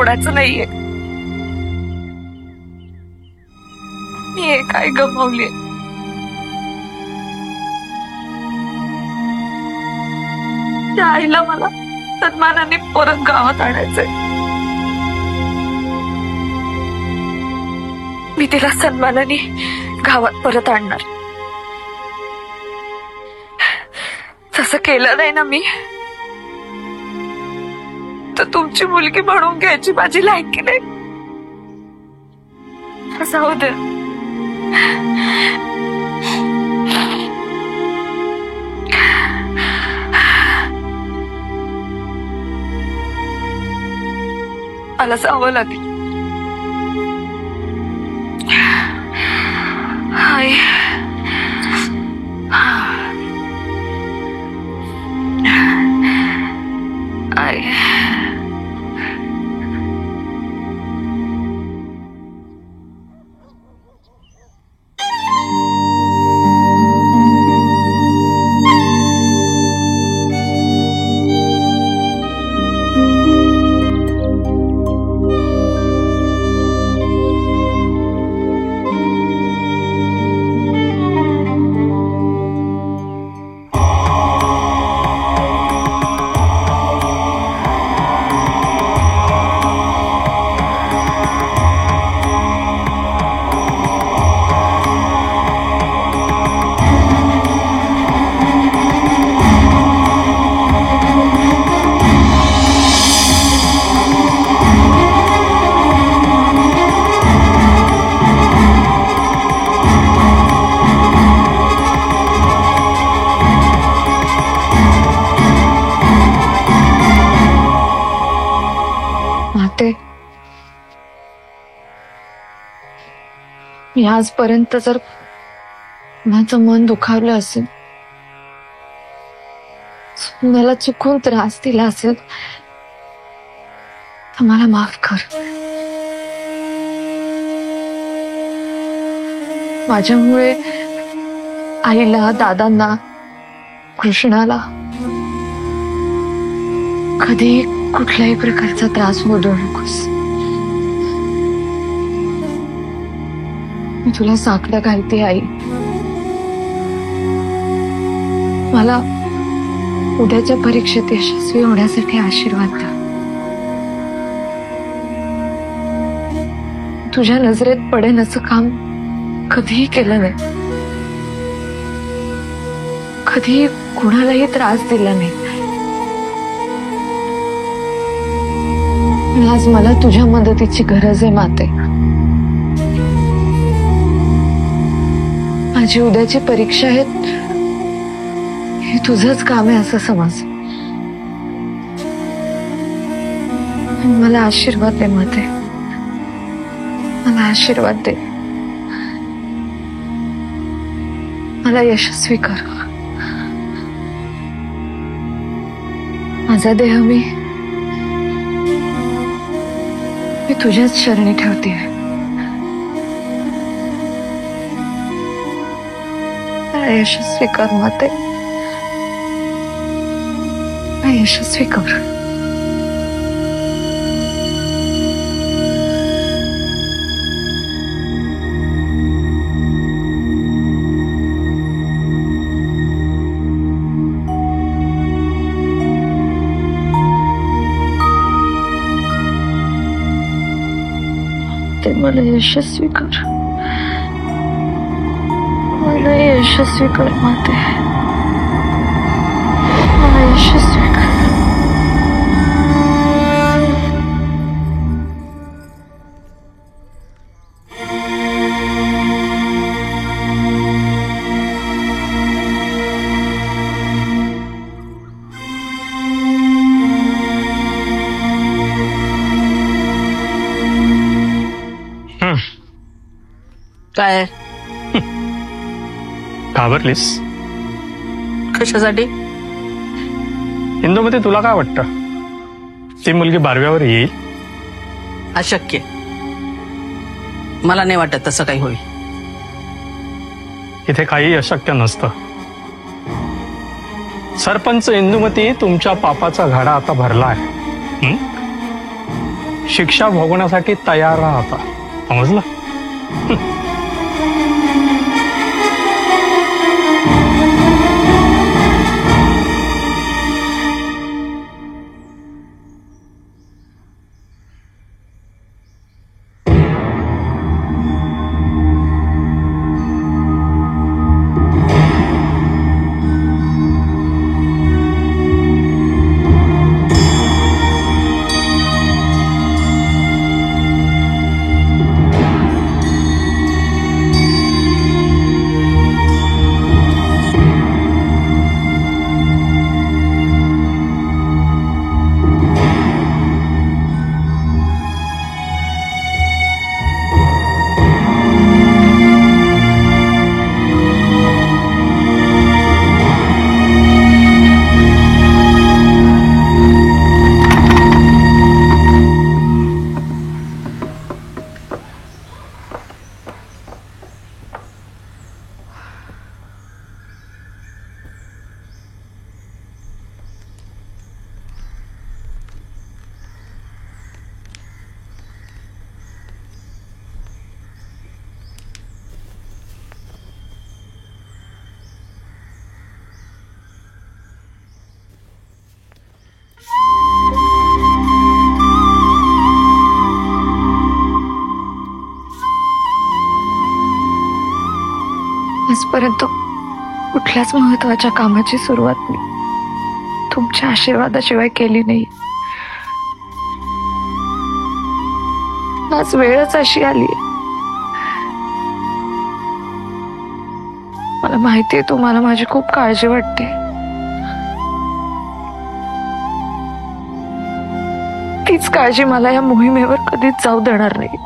कोणाचं नाहीये. मी एक आई गमावली. त्या आईला मला सन्मानाने परत गावात आणायचंय. मी तिला सन्मानाने गावात परत आणणार. तसं केलं नाही ना मी, तर तुमची मुलगी म्हणून घ्यायची माझी लायकी नाही. जाऊ दे. मला जावं लागेल. आई आई मी आजपर्यंत जर माझं मन दुखावलं असेल, मला चुकून त्रास दिला असेल, तर मला माफ कर. माझ्यामुळे आईला, दादांना, कृष्णाला कधी कुठल्याही प्रकारचा त्रास होऊ देऊ नकोस. मी तुला साकडं घालते आई. मला उद्याच्या परीक्षेत यशस्वी होण्यासाठी आशीर्वाद द्या. तुझ्या नजरेत पडेल असं काम कधीही केलं नाही. कधी कुणालाही त्रास दिला नाही. आज मला तुझ्या मदतीची गरज आहे माते. माझी उद्याची परीक्षा आहे, हे तुझंच काम आहे असं समज. मला आशीर्वाद दे माते. मला आशीर्वाद दे. मला यशस्वी कर. माझा देह मी तुझ्याच शरणी ठेवते. यशस्वी कर माते. यशस्वी कर. ते मला यशस्वी कर. मला यशस्वी कर माते. मला यशस्वी कर. काय घाबरलीस? कशासाठी? इंदूमध्ये तुला काय वाटतं, ती मुलगी 12व्यावर येईल? अशक्य. मला नाही वाटत तसं काही होईल. इथे काही अशक्य नसतं. सरपंच इंदुमती, तुमच्या पापाचा घडा आता भरला आहे. शिक्षा भोगण्यासाठी तयार राहा आता, समजलं? आजपर्यंत कुठल्याच महत्वाच्या कामाची सुरुवात मी तुमच्या आशीर्वादाशिवाय केली नाही. आज वेळच अशी आली. मला माहितीये तुम्हाला माझी खूप काळजी वाटते. तीच काळजी मला या मोहिमेवर कधीच जाऊ देणार नाही.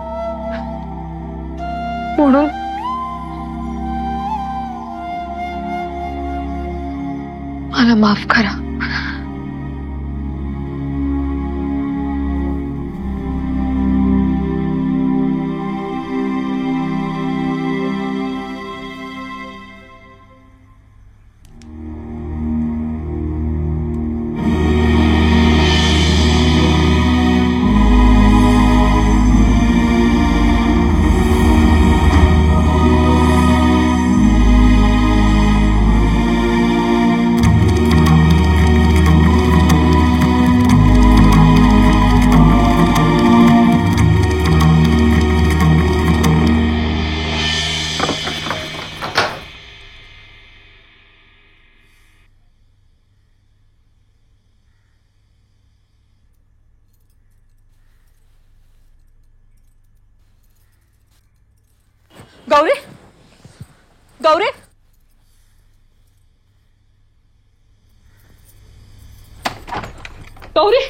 म्हणून मला माफ करा. गौरी, गौरी, गौरी,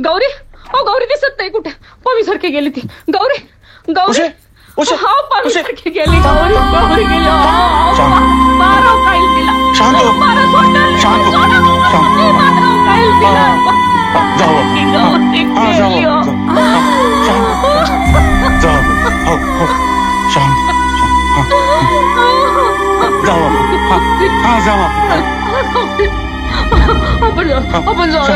गौरी, ओ गौरी दिसत नाही कुठे. पवी सारखी गेली ती. गौरी, गौरी, हा पवी सारखी गेली. गौरी, गौरी गेली. माराव खाईल तिला. मारा सोडणार. माराव खाईल तिला. आपण जाऊ.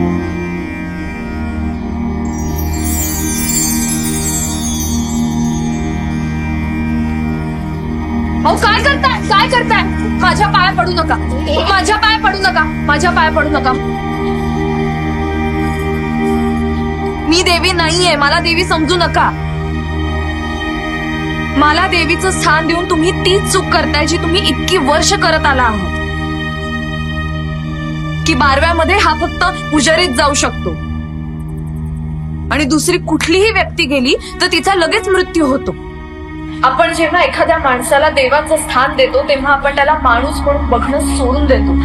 माझ्या पाया पडू नका, माझ्या पाया पडू नका, माझ्या पाया पडू नका. मी देवी नाहीये, मला देवी समजू नका. मला देवीचं स्थान देऊन तुम्ही तीच चूक करताय जी तुम्ही इतकी वर्ष करत आला आहात, की बारव्यामध्ये हा फक्त पुजारीत जाऊ शकतो आणि दुसरी कुठलीही व्यक्ती गेली तर तिचा लगेच मृत्यू होतो. आपण जेव्हा एखाद्या माणसाला देवाचं स्थान देतो तेव्हा आपण त्याला माणूस म्हणून बघणं सोडून देतो.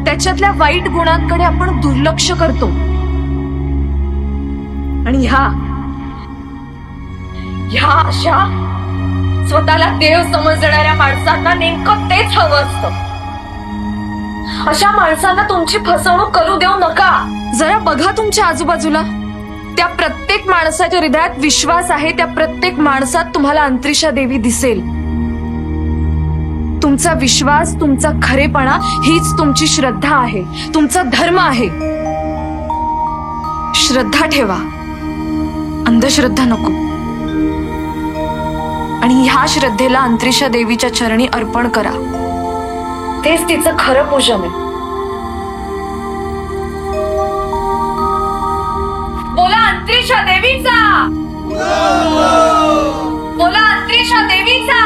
त्याच्यातल्या वाईट गुणांकडे आपण दुर्लक्ष करतो. आणि ह्या अशा स्वतःला देव समजणाऱ्या माणसांना नेमकं तेच हवं असतं. अशा माणसांना तुमची फसवणूक करू देऊ नका. जरा बघा तुमच्या आजूबाजूला, त्या प्रत्येक माणसाच्या हृदयात विश्वास आहे. त्या प्रत्येक माणसात तुम्हाला अंतरिक्षा देवी दिसेल. तुमचा विश्वास, तुमचा खरेपणा हीच तुमची श्रद्धा आहे, तुमचा धर्म आहे. श्रद्धा ठेवा, अंधश्रद्धा नको. आणि ह्या श्रद्धेला अंतरिक्षा देवीच्या चरणी अर्पण करा. तेच तिचं खरं पूजन आहे. बोला अंतरिक्षा देवीचा, बोला अंतरिक्षा देवीचा.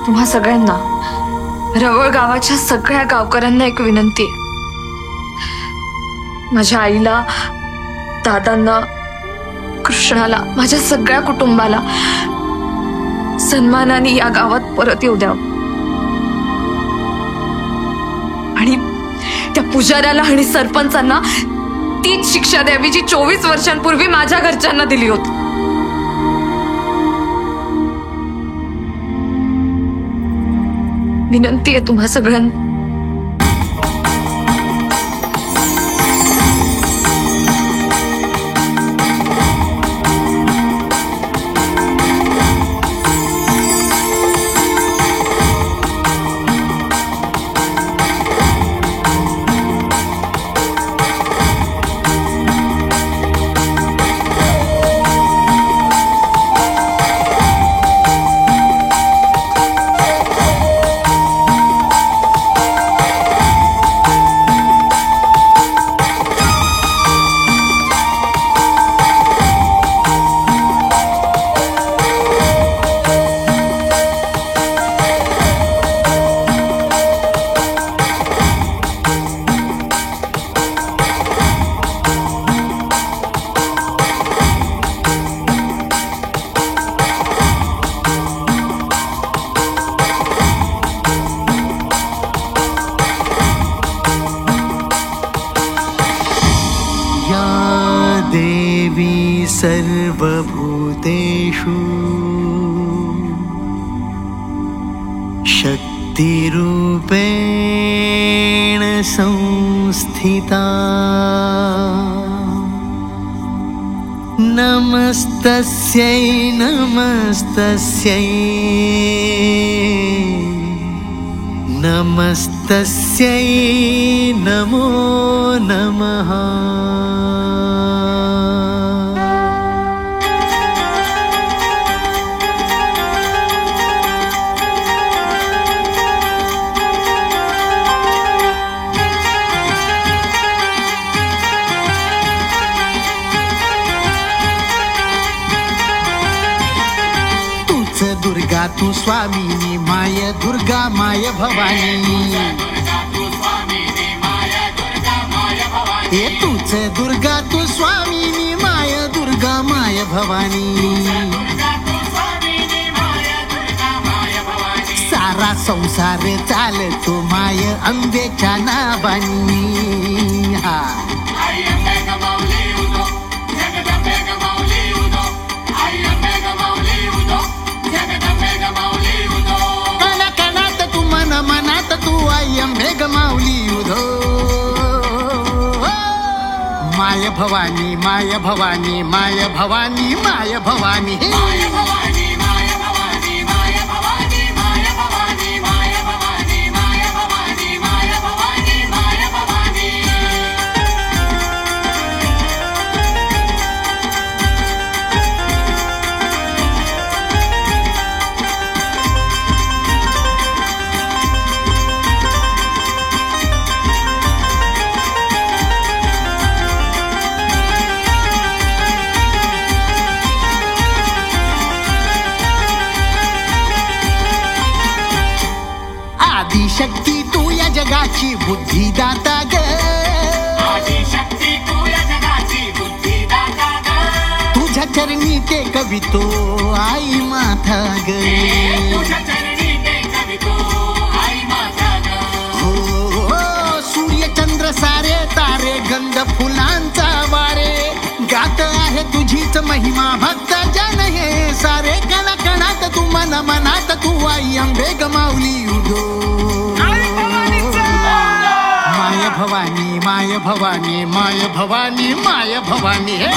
तुम्हा सगळ्यांना, रवळ गावाच्या सगळ्या गावकऱ्यांना एक विनंती आहे. माझ्या आईला, दादांना, कृष्णाला, माझ्या सगळ्या कुटुंबाला सन्मानाने या गावात परत येऊ द्या. आणि त्या पुजाऱ्याला आणि सरपंचांना तीच शिक्षा द्यावी जी 24 वर्षांपूर्वी माझ्या घरच्यांना दिली होती. विनंती आहे तुम्हा सगळ्यांना. सर्वभूतेषु शक्तिरूपेण संस्थिता नमस्तस्यै नमस्तस्यै नमस्तस्यै नमो नमः. दुर्गा तू स्वामिनी माय दुर्गा माय भवानी. हे तूच दुर्गा तू स्वामिनी माय दुर्गा माय भवानी. सारा संसार चालतो माय अंबेच्या नावानी. हा मनात तू आई अंबे गमावली उधो. माय भवानी माय भवानी माय भवानी माय भवानी. जगाची बुद्धी दाता ग तुझ्या चरणी ते कवितो आई माता ग सूर्य चंद्र सारे तारे गंध फुलांचा वारे गात आहे तुझीच महिमा भक्त जन हे सारे कण कणात तू मन मनात तू आई अंबे गमावली उदो माय भवानी माय भवानी माय भवानी माय भवानी हे